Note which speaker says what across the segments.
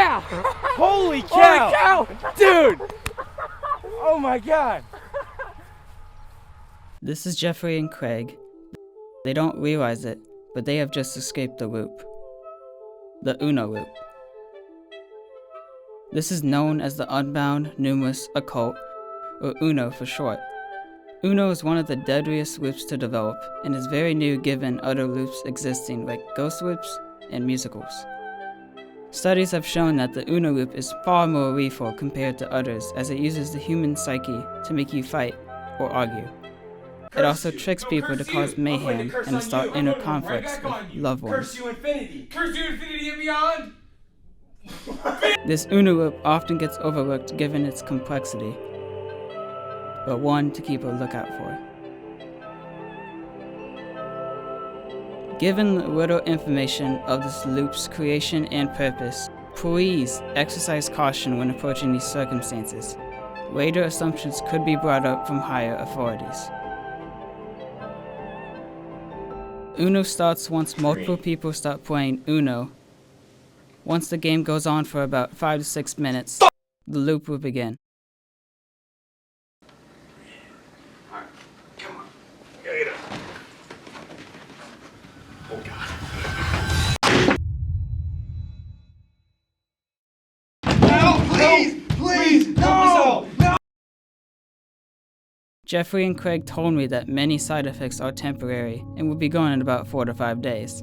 Speaker 1: Yeah! Holy cow! Dude! Oh my god!
Speaker 2: This is Jeffrey and Craig. They don't realize it, but they have just escaped the loop. The Uno loop. This is known as the Unbound Numerous Occult, or UNO for short. UNO is one of the deadliest loops to develop, and is very new given other loops existing like ghost loops and musicals. Studies have shown that the UNO loop is far more lethal compared to others, as it uses the human psyche to make you fight or argue. It also tricks people to cause mayhem and to start inner conflicts with loved ones.
Speaker 1: Curse you infinity! Curse you infinity and beyond!
Speaker 2: This UNO loop often gets overlooked given its complexity, but one to keep a lookout for. Given the little information of this loop's creation and purpose, please exercise caution when approaching these circumstances. Later assumptions could be brought up from higher authorities. UNO starts once multiple people start playing UNO. Once the game goes on for about 5 to 6 minutes, the loop will begin.
Speaker 1: Alright, come on. Get up. Oh god. No, please! No!
Speaker 2: Jeffrey and Craig told me that many side effects are temporary and will be gone in about 4 to 5 days.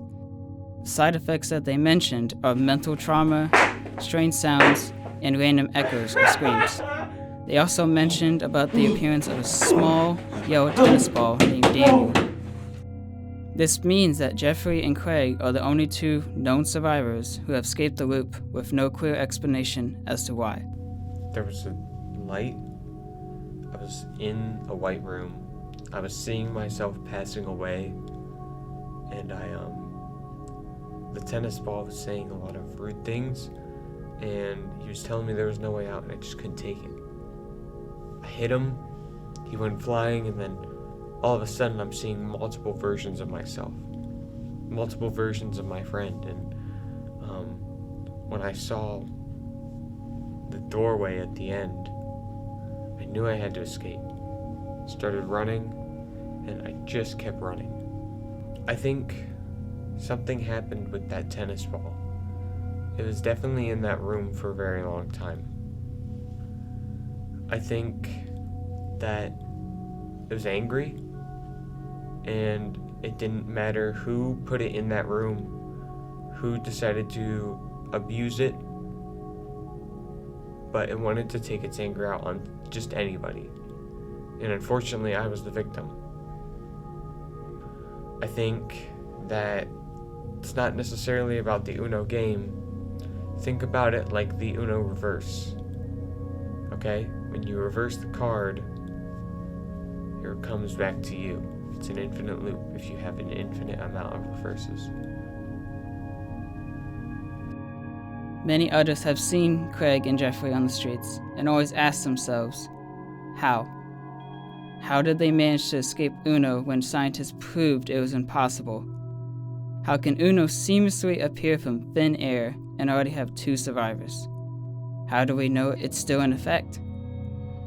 Speaker 2: Side effects that they mentioned are mental trauma, strange sounds, and random echoes or screams. They also mentioned about the appearance of a small yellow tennis ball named Daniel. This means that Jeffrey and Craig are the only 2 known survivors who have escaped the loop with no clear explanation as to why.
Speaker 3: There was a light. I was in a white room. I was seeing myself passing away, and the tennis ball was saying a lot of rude things, and he was telling me there was no way out, and I just couldn't take it. I hit him, he went flying, and then all of a sudden I'm seeing multiple versions of myself, multiple versions of my friend, and when I saw the doorway at the end, I knew I had to escape. Started running, and I just kept running. I think something happened with that tennis ball. It was definitely in that room for a very long time. I think that it was angry, and it didn't matter who put it in that room, who decided to abuse it, but it wanted to take its anger out on just anybody. And unfortunately, I was the victim. I think that it's not necessarily about the UNO game. Think about it like the UNO reverse. Okay? When you reverse the card, here it comes back to you. It's an infinite loop if you have an infinite amount of reverses.
Speaker 2: Many others have seen Craig and Jeffrey on the streets and always ask themselves, how? How did they manage to escape UNO when scientists proved it was impossible? How can UNO seamlessly appear from thin air and already have 2 survivors? How do we know it's still in effect?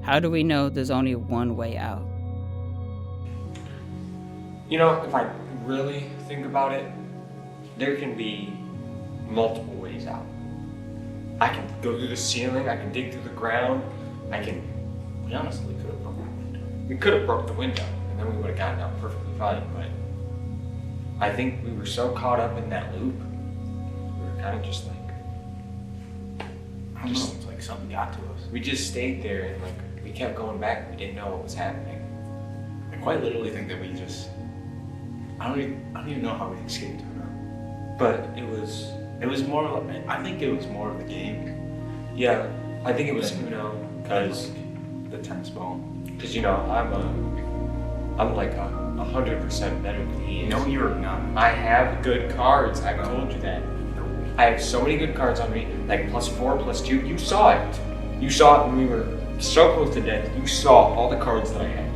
Speaker 2: How do we know there's only one way out?
Speaker 3: You know, if I really think about it, there can be multiple ways out. I can go through the ceiling, I can dig through the ground, we honestly could have broke the window. We could have broke the window, and then we would have gotten out perfectly fine, but I think we were so caught up in that loop, we were kind of just like,
Speaker 1: I don't know, it's like something got to us.
Speaker 3: we just stayed there, and like, we kept going back, we didn't know what was happening.
Speaker 1: I quite literally think that we just, I don't even know how we escaped UNO.
Speaker 3: But it was
Speaker 1: more like, I think it was more of the game.
Speaker 3: yeah, I think it was UNO, because
Speaker 1: the tennis ball.
Speaker 3: you know, I'm like 100% better than he is.
Speaker 1: No, you're not.
Speaker 3: I have good cards. I've told you that. I have so many good cards on me, like +4, +2. You saw it. You saw it when we were so close to death. You saw all the cards that I had.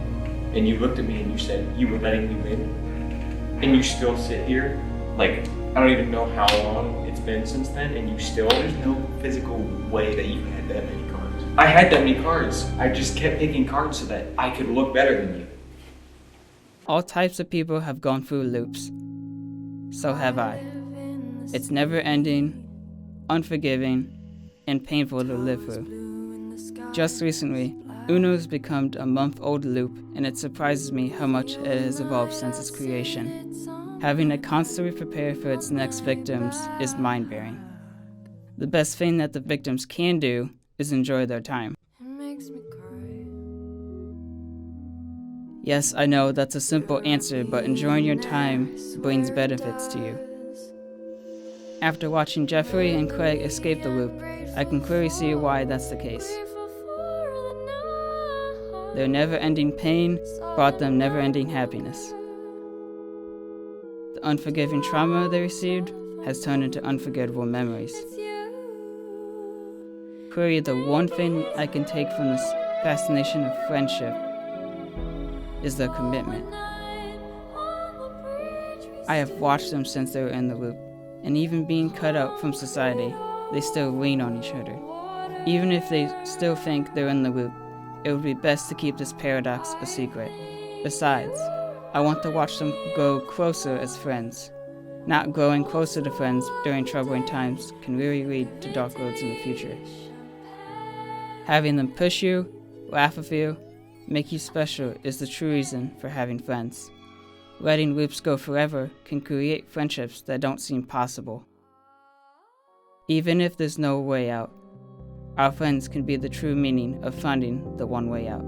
Speaker 3: And you looked at me and you said you were letting me win. And you still sit here
Speaker 4: Like, I don't even know how long it's been since then, and you still.
Speaker 1: There's no physical way that you had that many cards.
Speaker 4: I had that many cards. I just kept picking cards so that I could look better than you.
Speaker 2: All types of people have gone through loops. So have I. It's never ending, unforgiving, and painful to live through. Just recently, Uno's become a month-old loop, and it surprises me how much it has evolved since its creation. Having to constantly prepare for its next victims is mind-bearing. The best thing that the victims can do is enjoy their time. Yes, I know that's a simple answer, but enjoying your time brings benefits to you. After watching Jeffrey and Craig escape the loop, I can clearly see why that's the case. Their never-ending pain brought them never-ending happiness. The unforgiving trauma they received has turned into unforgettable memories. Clearly, the one thing I can take from this fascination of friendship is their commitment. I have watched them since they were in the loop, and even being cut out from society, they still lean on each other. Even if they still think they're in the loop, it would be best to keep this paradox a secret. Besides, I want to watch them grow closer as friends. Not growing closer to friends during troubling times can really lead to dark roads in the future. Having them push you, laugh with you, make you special is the true reason for having friends. Letting loops go forever can create friendships that don't seem possible. Even if there's no way out, our friends can be the true meaning of finding the one way out.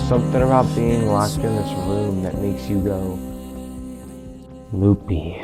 Speaker 3: Something about being locked in this room that makes you go loopy.